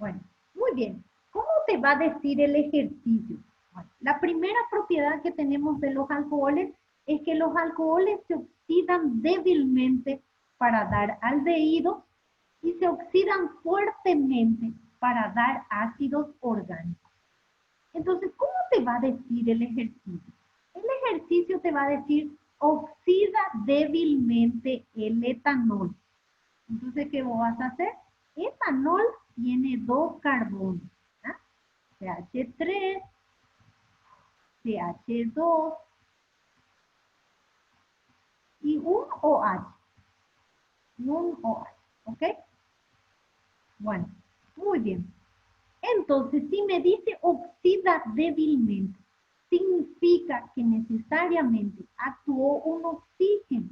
Bueno, muy bien. ¿Cómo te va a decir el ejercicio? Bueno, la primera propiedad que tenemos de los alcoholes es que los alcoholes se oxidan débilmente para dar aldehídos y se oxidan fuertemente para dar ácidos orgánicos. Entonces, ¿cómo te va a decir el ejercicio? El ejercicio te va a decir oxida débilmente el etanol. Entonces, ¿qué vos vas a hacer? Etanol tiene dos carbonos, ¿ah? CH3, CH2 y un OH. Un OH, ¿ok? Bueno, muy bien. Entonces, si me dice oxida débilmente, significa que necesariamente actuó un oxígeno,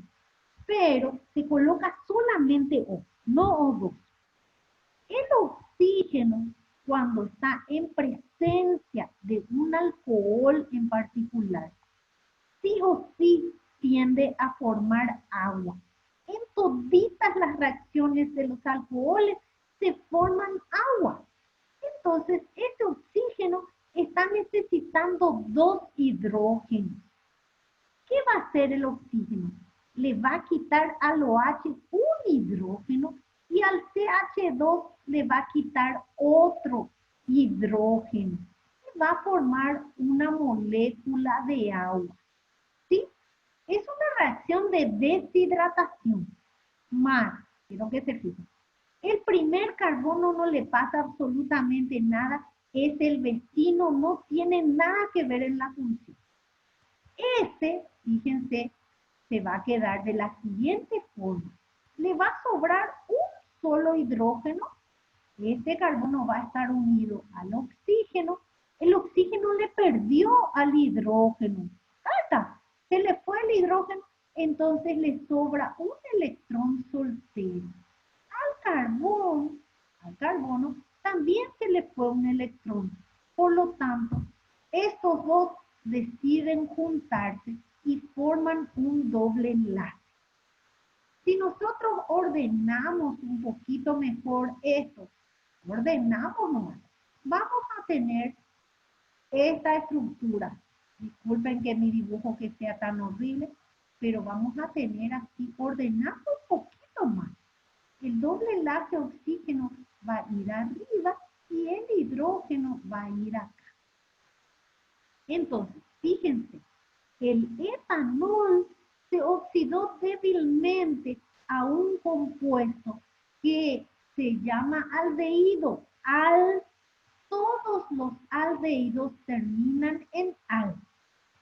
pero se coloca solamente O, no O2. El oxígeno, cuando está en presencia de un alcohol en particular, sí o sí tiende a formar agua. En toditas las reacciones de los alcoholes se forman agua. Entonces, ese oxígeno está necesitando dos hidrógenos. ¿Qué va a hacer el oxígeno? Le va a quitar al OH un hidrógeno y al CH2 le va a quitar otro hidrógeno. Y va a formar una molécula de agua. ¿Sí? Es una reacción de deshidratación. Más, quiero que se fijen. El primer carbono no le pasa absolutamente nada, es el vecino, no tiene nada que ver en la función. Este, fíjense, se va a quedar de la siguiente forma. Le va a sobrar un solo hidrógeno. Este carbono va a estar unido al oxígeno. El oxígeno le perdió al hidrógeno. ¡Carta! Se le fue el hidrógeno, entonces le sobra un electrón soltero. Al carbono, también se le fue un electrón. Por lo tanto, estos dos deciden juntarse y forman un doble enlace. Si nosotros ordenamos un poquito mejor esto, ordenamos nomás, vamos a tener esta estructura. Disculpen que mi dibujo que sea tan horrible, pero vamos a tener así, ordenando un poquito más. El doble enlace oxígeno va a ir arriba y el hidrógeno va a ir acá. Entonces, fíjense, el etanol se oxidó débilmente a un compuesto que se llama aldehído. Todos los aldehídos terminan en al.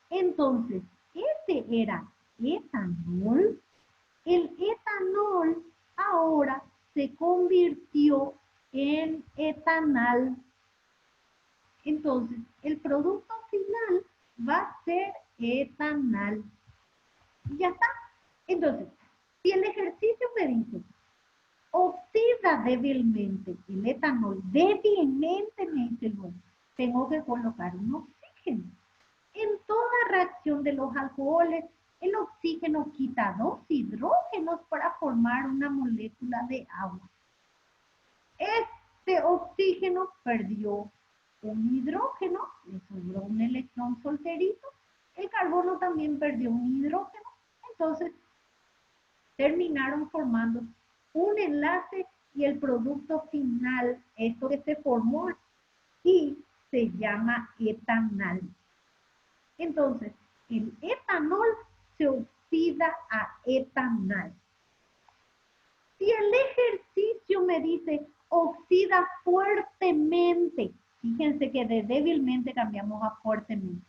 Entonces, este era etanol. El etanol ahora se convirtió en etanal. Entonces, el producto final va a ser etanal. Ya está. Entonces, si el ejercicio me dice, oxida débilmente el etanol, débilmente me dice el bueno, tengo que colocar un oxígeno. En toda reacción de los alcoholes, el oxígeno quita dos hidrógenos para formar una molécula de agua. Este oxígeno perdió un hidrógeno, le sobró un electrón solterito. El carbono también perdió un hidrógeno. Entonces, terminaron formando un enlace y el producto final, esto que se formó aquí, se llama etanal. Entonces, el etanol se oxida a etanal. Si el ejercicio me dice oxida fuertemente, fíjense que de débilmente cambiamos a fuertemente.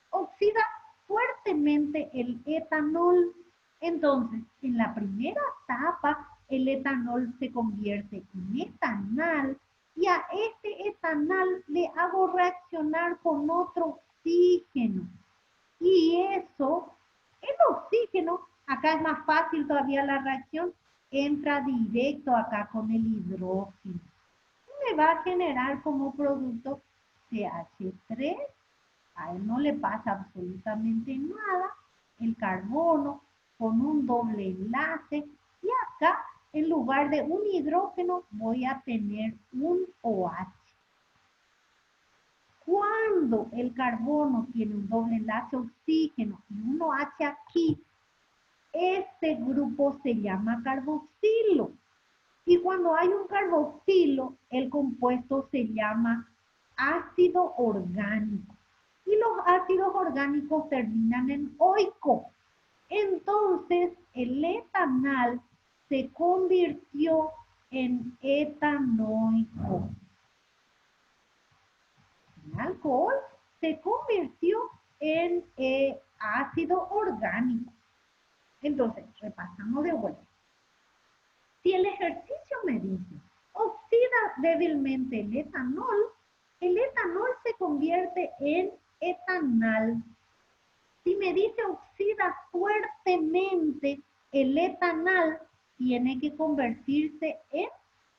Oxida fuertemente el etanol. Entonces, en la primera etapa, el etanol se convierte en etanal y a este etanal le hago reaccionar con otro oxígeno. Y eso, el oxígeno, acá es más fácil todavía la reacción, entra directo acá con el hidrógeno. Me va a generar como producto CH3, a él no le pasa absolutamente nada, el carbono con un doble enlace, y acá en lugar de un hidrógeno voy a tener un OH. OH. Cuando el carbono tiene un doble enlace oxígeno y un OH aquí, este grupo se llama carboxilo. Y cuando hay un carboxilo, el compuesto se llama ácido orgánico. Y los ácidos orgánicos terminan en oico. Entonces, el etanal se convirtió en etanoico. El alcohol se convirtió en ácido orgánico. Entonces, repasamos de vuelta. Si el ejercicio me dice, oxida débilmente el etanol se convierte en etanal. Si me dice oxida fuertemente el etanal, tiene que convertirse en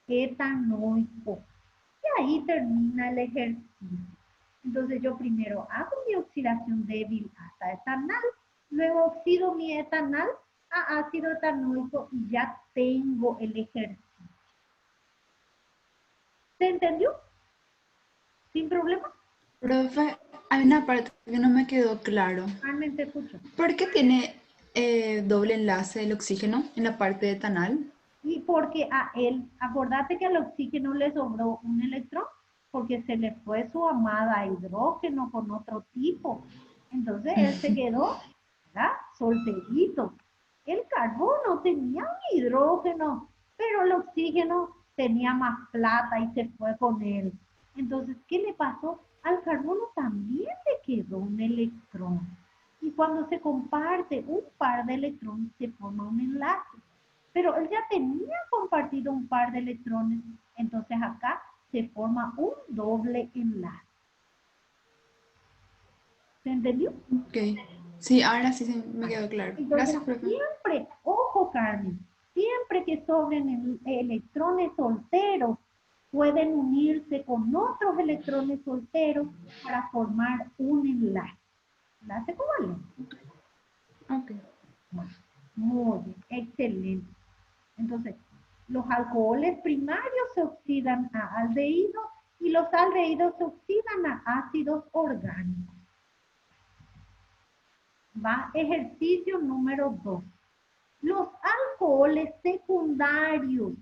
etanoico. Y ahí termina el ejercicio. Entonces yo primero hago mi oxidación débil hasta etanal, luego oxido mi etanal a ácido etanoico y ya tengo el ejercicio. ¿Se entendió? ¿Sin problema? Profe, hay una parte que no me quedó claro. Carmen, te escucho. ¿Por qué tiene doble enlace el oxígeno en la parte de etanal? Y porque a él, acordate que al oxígeno le sobró un electrón, porque se le fue su amada hidrógeno con otro tipo. Entonces él se quedó, ¿verdad? Solterito. El carbono tenía un hidrógeno, pero el oxígeno tenía más plata y se fue con él. Entonces, ¿qué le pasó? Al carbono también le quedó un electrón. Y cuando se comparte un par de electrones, se forma un enlace. Pero él ya tenía compartido un par de electrones, entonces acá se forma un doble enlace. ¿Se entendió? Ok. Sí, ahora sí se me quedó claro. Entonces, Gracias, profe. siempre, ojo Carmen, siempre que sobren electrones solteros, pueden unirse con otros electrones solteros para formar un enlace. ¿Enlace covalente? Ok. Muy bien, excelente. Entonces, los alcoholes primarios se oxidan a aldehídos y los aldehídos se oxidan a ácidos orgánicos. Va ejercicio número 2. Los alcoholes secundarios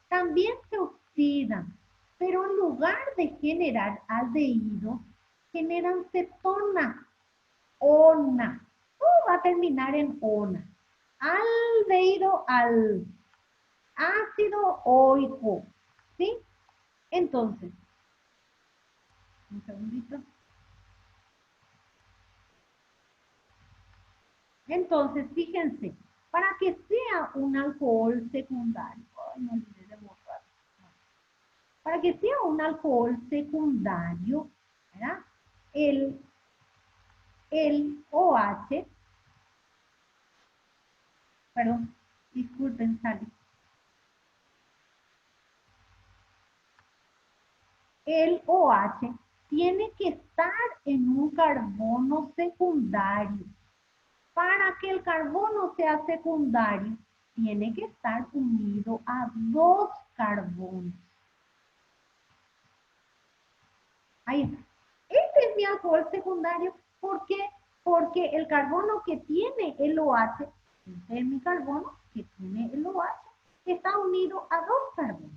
también se oxidan, pero en lugar de generar aldehídos, generan cetona, ona. Todo va a terminar en ona. Aldehído al ácido oico, ¿sí? Entonces, un segundito. Entonces, fíjense, para que sea un alcohol secundario, ay, me olvidé de borrar. Para que sea un alcohol secundario, ¿verdad? El OH, perdón, disculpen, salí. El OH tiene que estar en un carbono secundario. Para que el carbono sea secundario, tiene que estar unido a dos carbonos. Ahí está. Este es mi alcohol secundario. ¿Por qué? Porque el carbono que tiene el OH, este es mi carbono que tiene el OH, está unido a dos carbonos.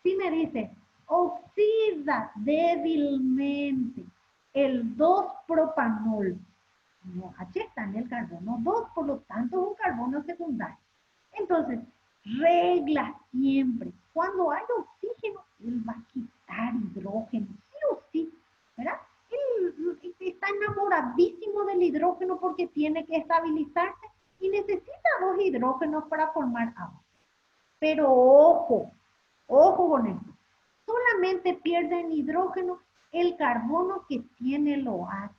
Si me dice, oxida débilmente el 2-propanol, el OH está en el carbono 2, por lo tanto es un carbono secundario. Entonces, regla siempre. Cuando hay oxígeno, él va a quitar hidrógeno, sí o sí, ¿verdad? Él está enamoradísimo del hidrógeno porque tiene que estabilizarse y necesita dos hidrógenos para formar agua. Pero ojo, ojo con esto. Solamente pierden hidrógeno el carbono que tiene el OH.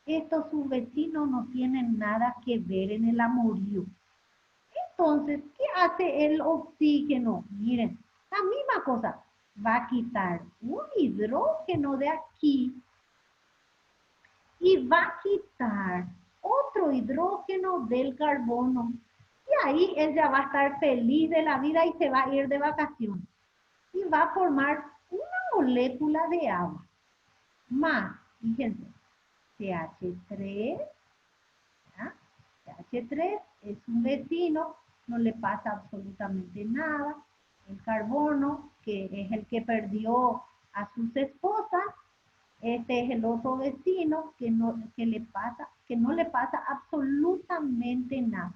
Estos sus vecinos no tienen nada que ver en el amorío. Entonces, ¿qué hace el oxígeno? Miren, la misma cosa. Va a quitar un hidrógeno de aquí y va a quitar otro hidrógeno del carbono. Y Y ahí él ya va a estar feliz de la vida y se va a ir de vacaciones. Y va a formar una molécula de agua. Más, fíjense, CH3, ¿ya? CH3 es un vecino, no le pasa absolutamente nada. El carbono, que es el que perdió a sus esposas, este es el otro vecino que no le pasa absolutamente nada.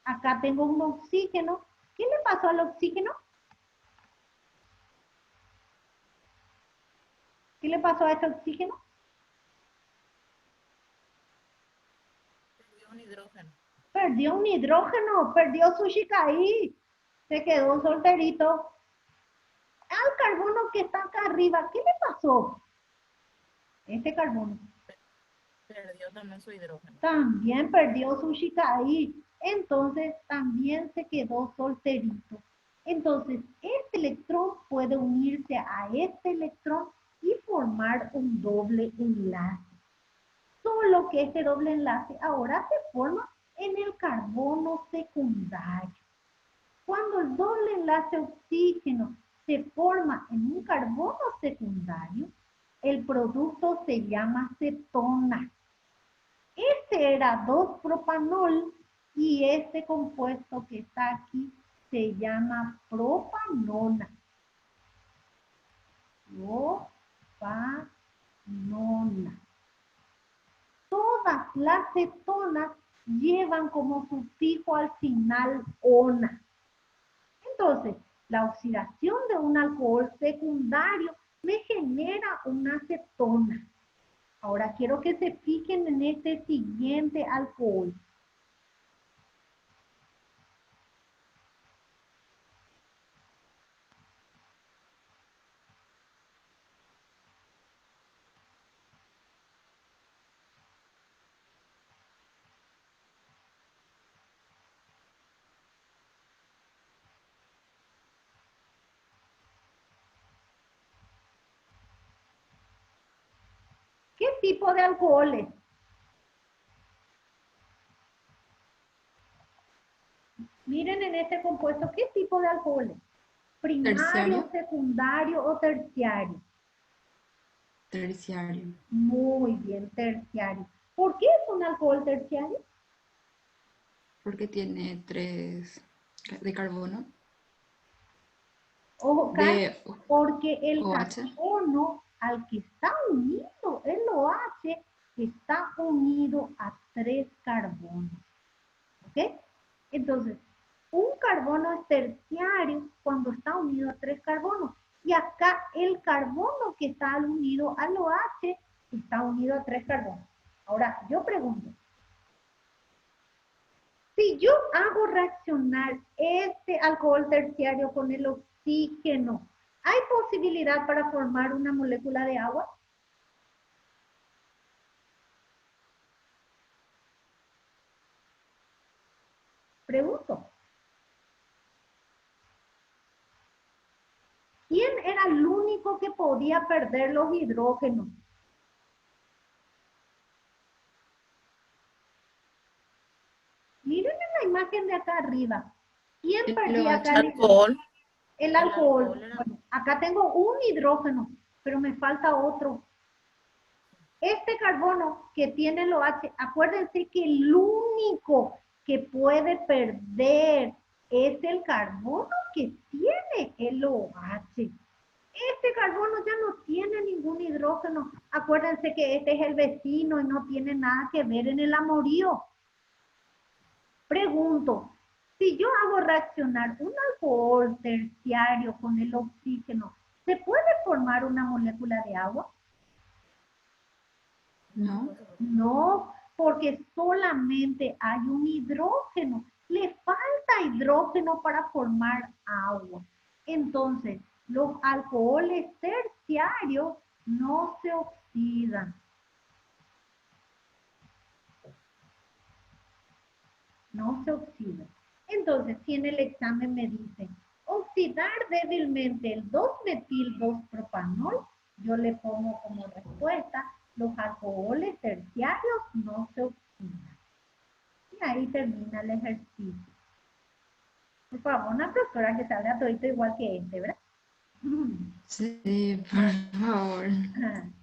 Acá tengo un oxígeno. ¿Qué le pasó al oxígeno? ¿Qué le pasó a este oxígeno? Perdió un hidrógeno. Perdió un hidrógeno, perdió su Shikai, se quedó solterito. Al carbono que está acá arriba, ¿qué le pasó? Este carbono Perdió también su hidrógeno. también perdió su Shikai, entonces también se quedó solterito. Entonces, este electrón puede unirse a este electrón y formar un doble enlace. Solo que este doble enlace ahora se forma en el carbono secundario. Cuando el doble enlace oxígeno se forma en un carbono secundario, el producto se llama cetona. Este era 2-propanol y este compuesto que está aquí se llama propanona. Propanona. Todas las cetonas llevan como sufijo al final ona. Entonces, la oxidación de un alcohol secundario me genera una cetona. Ahora quiero que se fijen en este siguiente alcohol. ¿Qué tipo de alcoholes? Miren en este compuesto, ¿qué tipo de alcoholes? Primario, Terciario. secundario o terciario. Terciario. Muy bien, terciario. ¿Por qué es un alcohol terciario? Porque tiene 3 de carbono. Ojo, De porque el OH. carbono al que está unido, el OH, está unido a 3 carbonos. ¿Ok? Entonces, un carbono es terciario cuando está unido a 3 carbonos. Y acá el carbono que está unido al OH está unido a 3 carbonos. Ahora, yo pregunto, si yo hago reaccionar este alcohol terciario con el oxígeno, ¿hay posibilidad para formar una molécula de agua? Pregunto. ¿Quién era el único que podía perder los hidrógenos? Miren en la imagen de acá arriba. ¿Quién El perdía acá OH. el hidrógeno? Alcohol. El El alcohol. alcohol era- Bueno, acá tengo un hidrógeno, pero me falta otro. Este carbono que tiene el OH, acuérdense que el único que puede perder es el carbono que tiene el OH. Este carbono ya no tiene ningún hidrógeno. Acuérdense que este es el vecino y no tiene nada que ver en el amorío. Pregunto, si yo hago reaccionar un alcohol terciario con el oxígeno, ¿se puede formar una molécula de agua? No. No, porque solamente hay un hidrógeno. Le falta hidrógeno para formar agua. Entonces, los alcoholes terciarios no se oxidan. No se oxidan. Entonces, si en el examen me dicen oxidar débilmente el 2-metil-2-propanol, yo le pongo como respuesta, los alcoholes terciarios no se oxidan. Y ahí termina el ejercicio. Por favor, una profesora que salga todito igual que este, ¿verdad? Sí, por favor.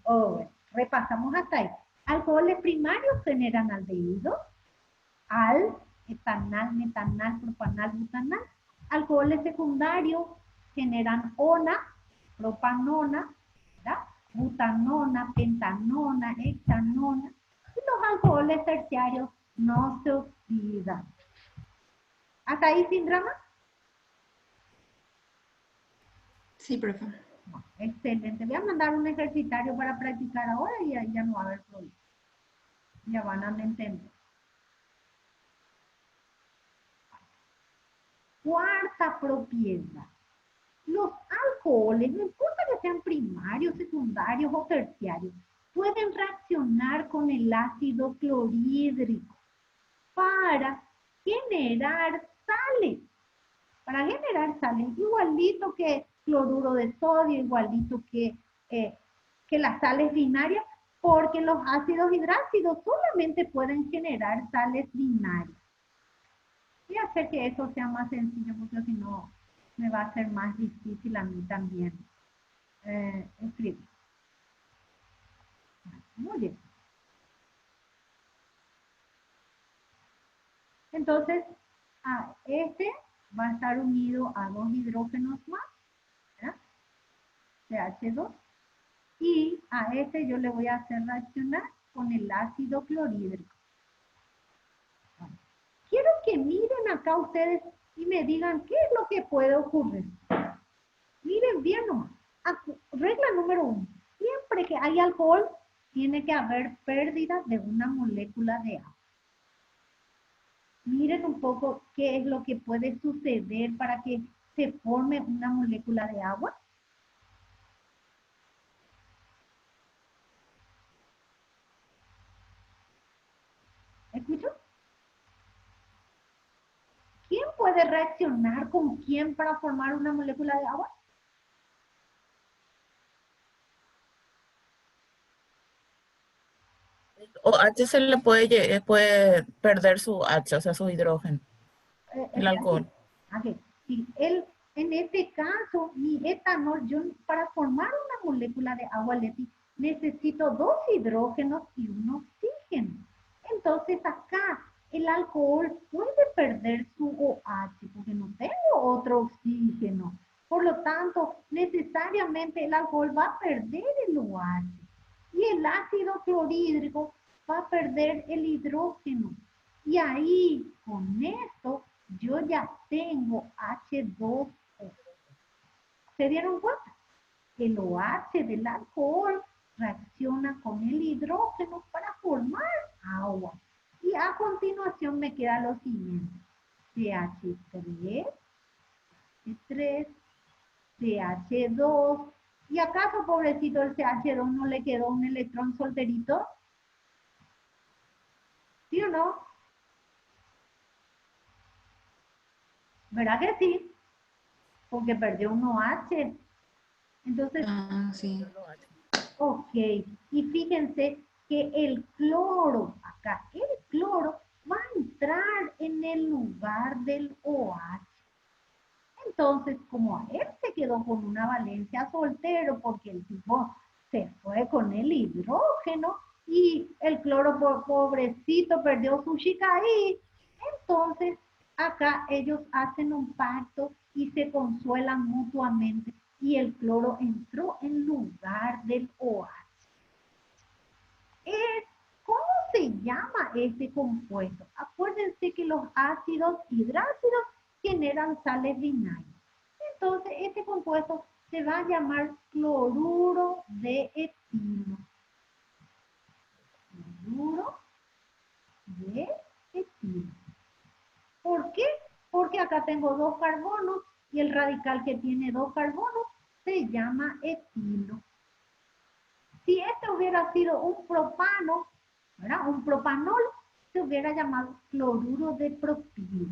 Bueno, repasamos hasta ahí. Alcoholes primarios generan aldehídos, al, etanal, metanal, propanal, butanal. Alcoholes secundarios generan ona, propanona, ¿verdad? Butanona, pentanona, hexanona. Y los alcoholes terciarios no se oxidan. ¿Hasta ahí sin drama? Sí, profe. Excelente. Voy a mandar un ejercitario para practicar ahora y ya no va a haber problema. Ya van a entender. Cuarta propiedad. Los alcoholes, no importa que sean primarios, secundarios o terciarios, pueden reaccionar con el ácido clorhídrico para generar sales. Para generar sales, igualito que cloruro de sodio, igualito que las sales binarias, porque los ácidos hidrácidos solamente pueden generar sales binarias. Voy a hacer que eso sea más sencillo, porque si no me va a ser más difícil a mí también escribir. Muy bien. Entonces, este va a estar unido a 2 hidrógenos más, ¿verdad? CH2. Y a este yo le voy a hacer reaccionar con el ácido clorhídrico. Quiero que miren acá ustedes y me digan qué es lo que puede ocurrir. Miren bien nomás. Regla número 1. Siempre que hay alcohol, tiene que haber pérdida de una molécula de agua. Miren un poco qué es lo que puede suceder para que se forme una molécula de agua. ¿Escucho? ¿Quién puede reaccionar con quién para formar una molécula de agua? O H se le puede perder su H, o sea, su hidrógeno, el alcohol. Aquí. Sí, en este caso, mi etanol, yo para formar una molécula de agua, Leti, necesito 2 hidrógenos y un oxígeno. Entonces acá el alcohol puede perder su OH porque no tengo otro oxígeno. Por lo tanto, necesariamente el alcohol va a perder el OH. Y el ácido clorhídrico va a perder el hidrógeno. Y ahí, con esto, yo ya tengo H2O. ¿Se dieron cuenta? El OH del alcohol reacciona con el hidrógeno para formar agua. Y a continuación me queda lo siguiente. CH3, CH3, CH2. ¿Y acaso, pobrecito, el CH2 no le quedó un electrón solterito? ¿Sí o no? ¿Verdad que sí? Porque perdió un OH. Entonces, Sí. ok. Y fíjense que el cloro, acá, el cloro va a entrar en el lugar del OH. Entonces, como a él se quedó con una valencia soltero porque el tipo se fue con el hidrógeno y el cloro pobrecito perdió su chica ahí, entonces acá ellos hacen un pacto y se consuelan mutuamente y el cloro entró en lugar del OH. ¿Cómo se llama este compuesto? Acuérdense que los ácidos hidrácidos generan sales binarias. Entonces, este compuesto se va a llamar cloruro de etilo. Cloruro de etilo. ¿Por qué? Porque acá tengo 2 carbonos y el radical que tiene 2 carbonos se llama etilo. Si este hubiera sido un propano, ¿verdad? Un propanol, se hubiera llamado cloruro de propilo.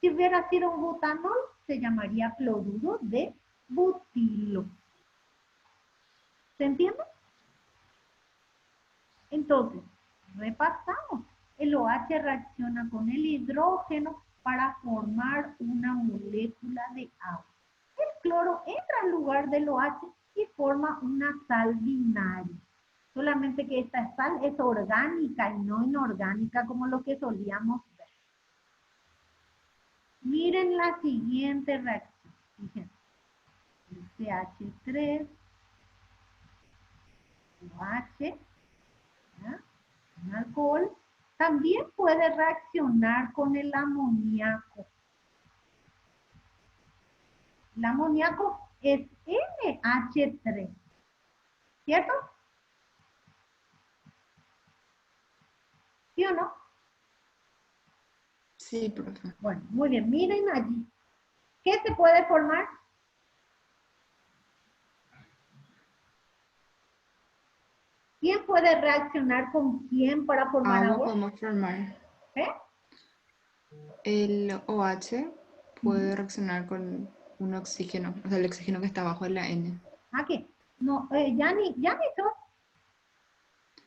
Si hubiera sido un butanol, se llamaría cloruro de butilo. ¿Se entiende? Entonces, repasamos. El OH reacciona con el hidrógeno para formar una molécula de agua. El cloro entra en lugar del OH y forma una sal binaria. Solamente que esta sal es orgánica y no inorgánica como lo que solíamos ver. Miren la siguiente reacción. Fíjense. El CH3, OH, ¿ya? Un alcohol, también puede reaccionar con el amoníaco. El amoníaco es NH3, ¿cierto? ¿Sí o no? Sí, profe. Bueno, muy bien, miren allí. ¿Qué se puede formar? ¿Quién puede reaccionar con quién para formar Agua agua? podemos formar. ¿Eh? El OH puede reaccionar con un oxígeno, o sea, el oxígeno que está abajo de la N. Aquí. No, Yani, ¿sos?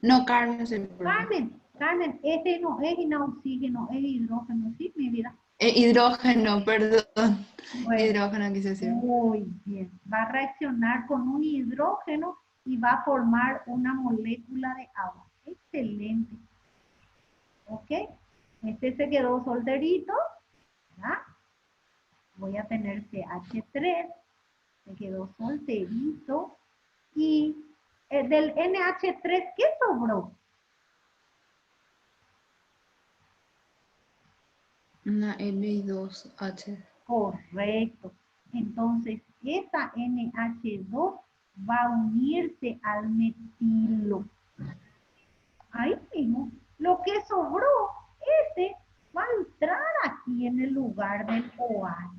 No, Carmen, sí, profe. Carmen, este no es oxígeno, es hidrógeno, ¿sí, mi vida? Hidrógeno, perdón. Bueno, Hidrógeno quise decir. muy bien. Va a reaccionar con un hidrógeno y va a formar una molécula de agua. Excelente. ¿Ok? Este se quedó solterito, ¿verdad? Voy a tener CH3, se quedó solterito. Y del NH3, ¿qué sobró? Una N y dos H. Correcto. Entonces, esa NH2 va a unirse al metilo. Ahí mismo, lo que sobró, ese va a entrar aquí en el lugar del OH.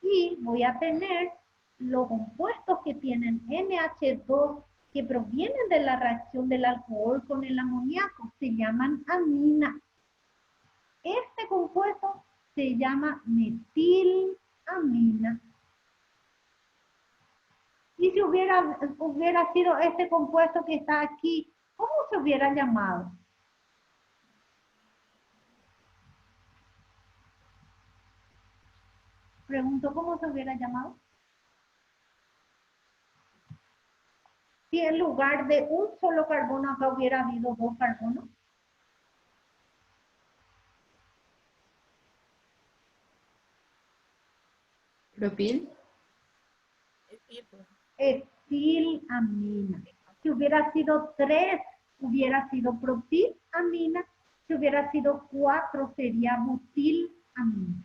Y voy a tener los compuestos que tienen NH2 que provienen de la reacción del alcohol con el amoníaco. Se llaman amina. Este compuesto se llama metilamina. Y si hubiera sido este compuesto que está aquí, ¿cómo se hubiera llamado? Pregunto, ¿cómo se hubiera llamado? Si en lugar de un solo carbono acá hubiera habido dos carbonos. Propil. Etilamina. Si hubiera sido 3, hubiera sido propilamina. Si hubiera sido 4, sería butilamina.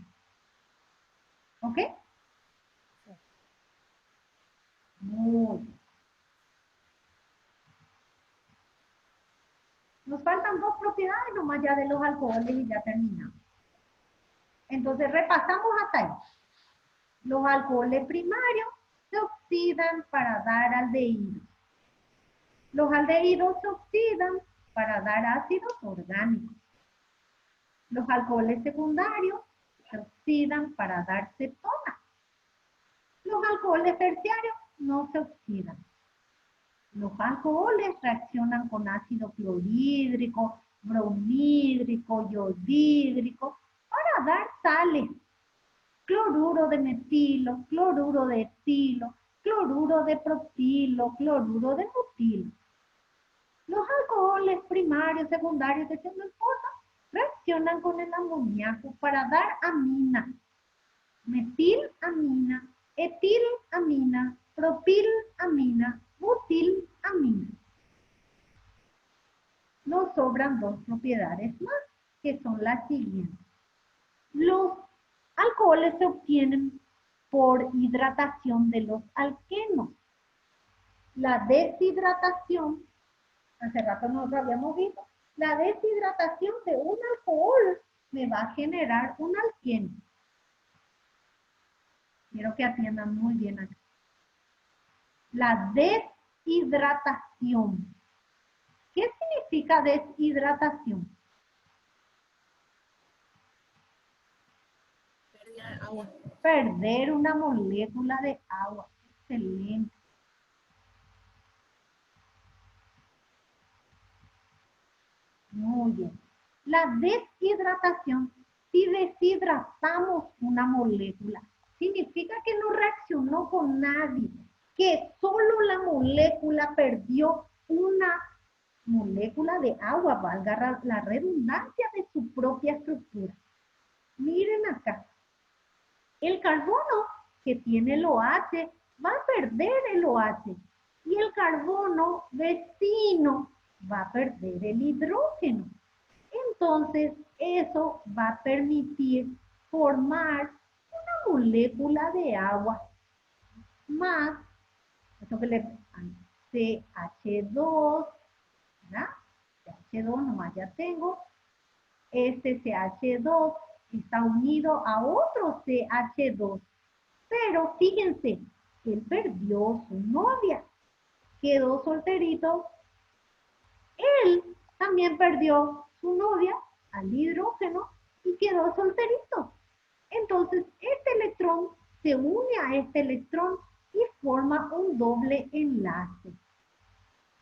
¿Ok? Muy bien. Nos faltan dos propiedades nomás ya de los alcoholes y ya terminamos. Entonces repasamos hasta ahí. Los alcoholes primarios se oxidan para dar aldehídos. Los aldehídos se oxidan para dar ácidos orgánicos. Los alcoholes secundarios se oxidan para dar cetonas. Los alcoholes terciarios no se oxidan. Los alcoholes reaccionan con ácido clorhídrico, bromhídrico, yodhídrico para dar sales. Cloruro de metilo, cloruro de etilo, cloruro de propilo, cloruro de butilo. Los alcoholes primarios, secundarios, que no importa, reaccionan con el amoníaco para dar amina. Metilamina, etilamina, propilamina, butilamina. Nos sobran dos propiedades más, que son las siguientes. Los alcoholes se obtienen por hidratación de los alquenos. La deshidratación, hace rato nos lo habíamos visto, la deshidratación de un alcohol me va a generar un alqueno. Quiero que atiendan muy bien aquí. La deshidratación. ¿Qué significa deshidratación? Agua. Perder una molécula de agua. Excelente. Muy bien. La deshidratación si deshidratamos una molécula, significa que no reaccionó con nadie, que solo la molécula perdió una molécula de agua, valga la redundancia de su propia estructura. Miren acá. El carbono que tiene el OH va a perder el OH y el carbono vecino va a perder el hidrógeno. Entonces, eso va a permitir formar una molécula de agua más, esto que le CH2, ¿verdad? CH2 nomás ya tengo. Este CH2 está unido a otro CH2. Pero fíjense, él perdió su novia. Quedó solterito. Él también perdió su novia al hidrógeno y quedó solterito. Entonces, este electrón se une a este electrón y forma un doble enlace.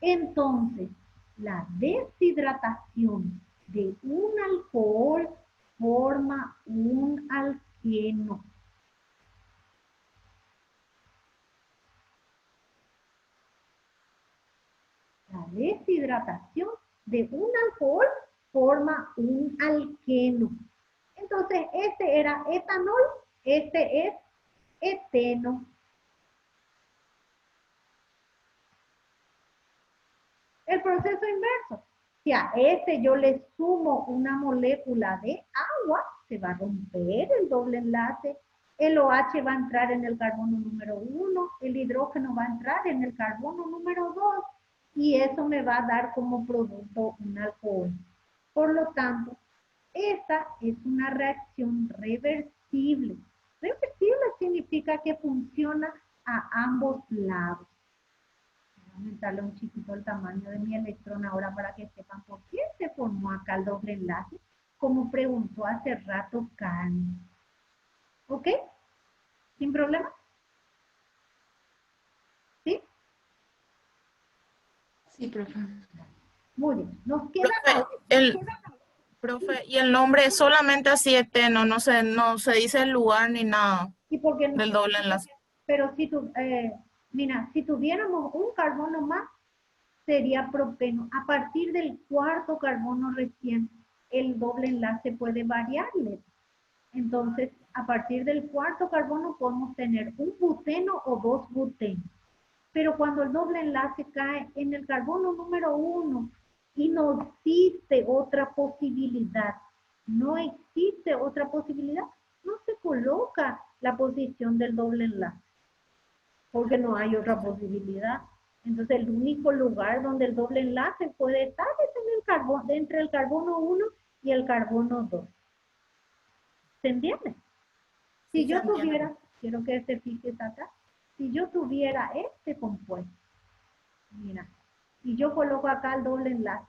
Entonces, la deshidratación de un alcohol forma un alqueno. La deshidratación de un alcohol forma un alqueno. Entonces, este era etanol, este es eteno. El proceso inverso. Si a este yo le sumo una molécula de agua, se va a romper el doble enlace. El OH va a entrar en el carbono número 1, el hidrógeno va a entrar en el carbono número 2 y eso me va a dar como producto un alcohol. Por lo tanto, esta es una reacción reversible. Reversible significa que funciona a ambos lados. Voy a aumentarle un chiquito el tamaño de mi electrón ahora para que sepan por qué se formó acá el doble enlace, como preguntó hace rato Karen. ¿Ok? ¿Sin problema? ¿Sí? Sí, profe. Muy bien. Nos queda... Profe, y el nombre es solamente así eteno, no se dice el lugar ni nada ¿Y por qué no? del doble enlace. Pero si mira, si tuviéramos un carbono más, sería propeno. A partir del cuarto carbono recién, el doble enlace puede variarle. Entonces, a partir del cuarto carbono podemos tener un buteno o dos butenos. Pero cuando el doble enlace cae en el carbono número 1 y no existe otra posibilidad, no existe otra posibilidad, no se coloca la posición del doble enlace, porque no hay otra posibilidad. Entonces, el único lugar donde el doble enlace puede estar es en el carbono, entre el carbono 1 y el carbono 2. ¿Se entiende? Si yo tuviera, quiero que te fijes acá, si yo tuviera este compuesto, mira, y yo coloco acá el doble enlace,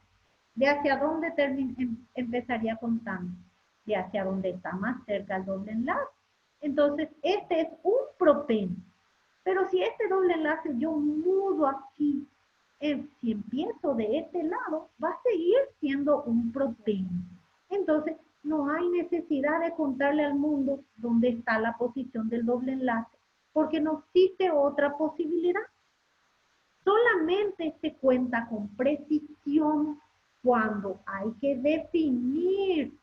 ¿de hacia dónde empezaría contando? De hacia donde está más cerca el doble enlace. Entonces, este es un propeno. Pero si este doble enlace yo mudo aquí, si empiezo de este lado, va a seguir siendo un propeno. Entonces, no hay necesidad de contarle al mundo dónde está la posición del doble enlace, porque no existe otra posibilidad. Solamente se cuenta con precisión cuando hay que definir,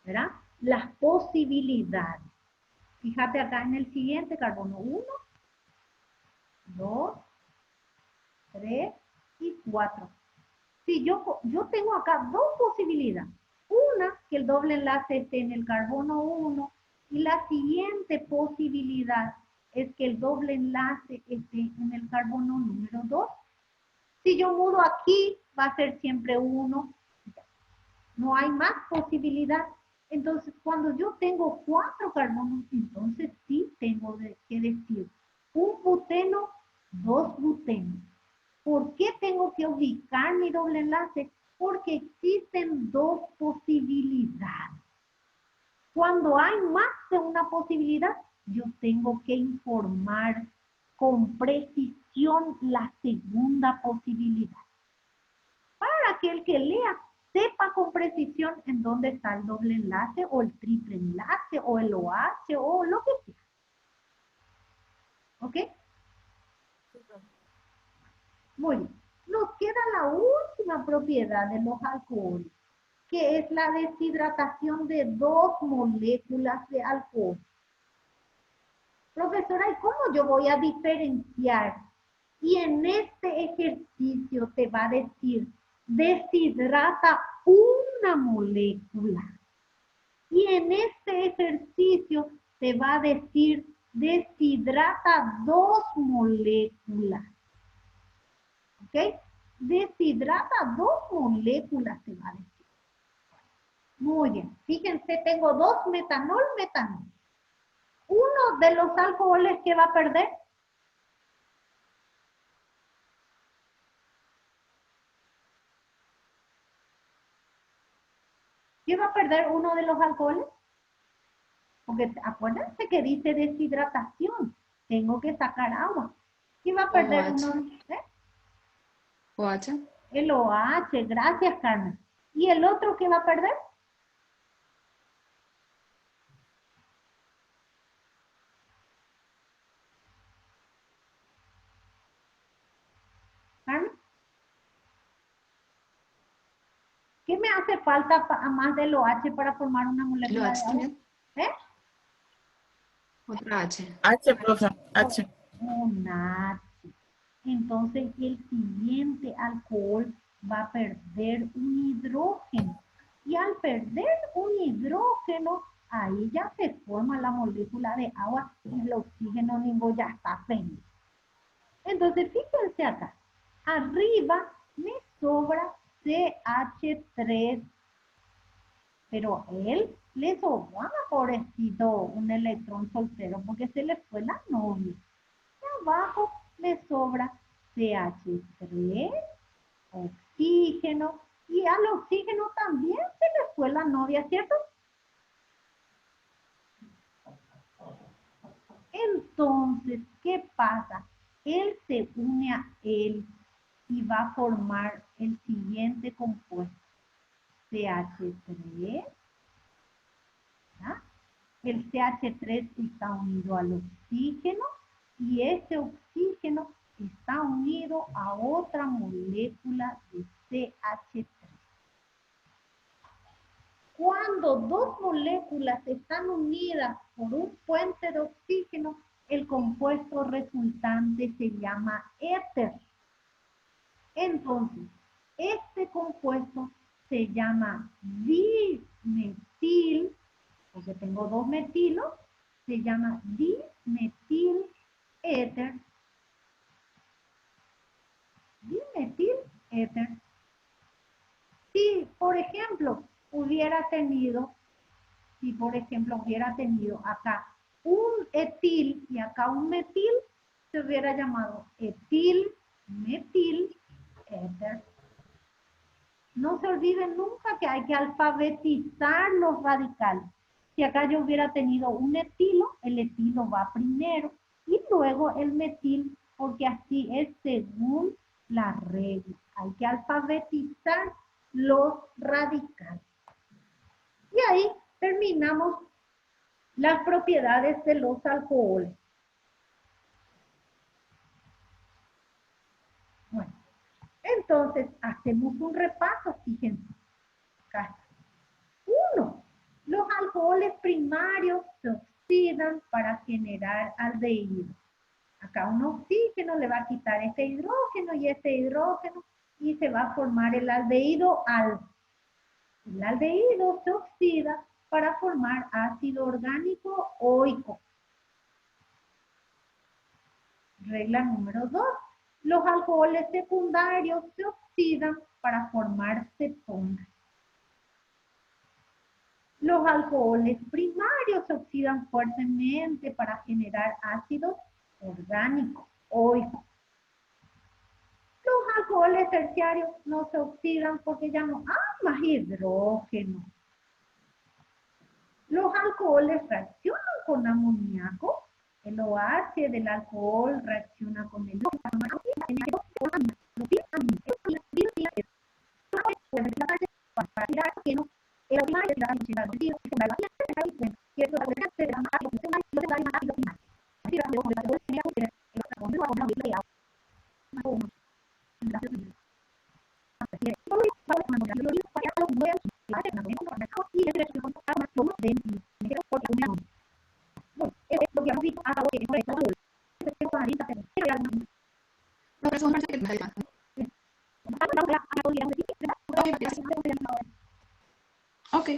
¿verdad?, las posibilidades. Fíjate acá en el siguiente, carbono 1, 2, 3 y 4. Si yo tengo acá dos posibilidades. Una, que el doble enlace esté en el carbono 1 y la siguiente posibilidad es que el doble enlace esté en el carbono número 2. Si yo mudo aquí, va a ser siempre 1. No hay más posibilidad. Entonces, cuando yo tengo 4 carbonos, entonces sí tengo que decir un buteno, 2 butenos. ¿Por qué tengo que ubicar mi doble enlace? Porque existen dos posibilidades. Cuando hay más de una posibilidad, yo tengo que informar con precisión la segunda posibilidad, para que el que lea sepa con precisión en dónde está el doble enlace o el triple enlace o el OH o lo que sea. ¿Ok? Muy bien. Nos queda la última propiedad de los alcoholes, que es la deshidratación de dos moléculas de alcohol. Profesora, ¿y cómo yo voy a diferenciar? Y en este ejercicio te va a decir, deshidrata una molécula. Y en este ejercicio te va a decir, deshidrata dos moléculas. ¿Ok? Deshidrata dos moléculas, te va a decir. Muy bien. Fíjense, tengo dos metanol, metanol. Uno de los alcoholes que va a perder. ¿Qué va a perder uno de los alcoholes? Porque acuérdense que dice deshidratación. Tengo que sacar agua. ¿Qué va a perder OH. uno? OH. El OH. Gracias, Carmen. ¿Y el otro qué va a perder? Carmen. ¿Qué me hace falta más del OH para formar una ¿El molécula de OH agua? también? ¿Eh? Otra H. H, profe, H. Un H. Entonces el siguiente alcohol va a perder un hidrógeno. Y al perder un hidrógeno, ahí ya se forma la molécula de agua y el oxígeno ningún ya está feliz. Entonces fíjense acá. Arriba me sobra CH3. Pero a él le sobró, pobrecito, un electrón soltero porque se le fue la novia. Y abajo le sobra CH3, oxígeno, y al oxígeno también se le fue la novia, ¿cierto? Entonces, ¿qué pasa? Él se une a él y va a formar el siguiente compuesto. CH3. ¿Ah? El CH3 está unido al oxígeno y ese oxígeno está unido a otra molécula de CH3. Cuando dos moléculas están unidas por un puente de oxígeno, el compuesto resultante se llama éter. Entonces, este compuesto se llama dimetil, porque tengo dos metilos, se llama dimetil éter. Dimetil éter. Si, por ejemplo, hubiera tenido acá un etil y acá un metil, se hubiera llamado etil, metil, éter. No se olviden nunca que hay que alfabetizar los radicales. Si acá yo hubiera tenido un etilo, el etilo va primero y luego el metil, porque así es según la regla. Hay que alfabetizar los radicales. Y ahí terminamos las propiedades de los alcoholes. Bueno, entonces hacemos un repaso, fíjense. Acá está. 1. Los alcoholes primarios se oxidan para generar aldehído. Acá un oxígeno le va a quitar este hidrógeno y este hidrógeno y se va a formar el aldehído alfa. El aldehído se oxida para formar ácido orgánico oico. Regla número 2. Los alcoholes secundarios se oxidan para formar cetonas. Los alcoholes primarios se oxidan fuertemente para generar ácidos orgánicos oicos. Los alcoholes terciarios no se oxidan porque ya no hay más hidrógeno. Los alcoholes reaccionan con amoníaco. El OH del alcohol reacciona con el No, pero eso me parece que está bien. Ok, gracias. Ok.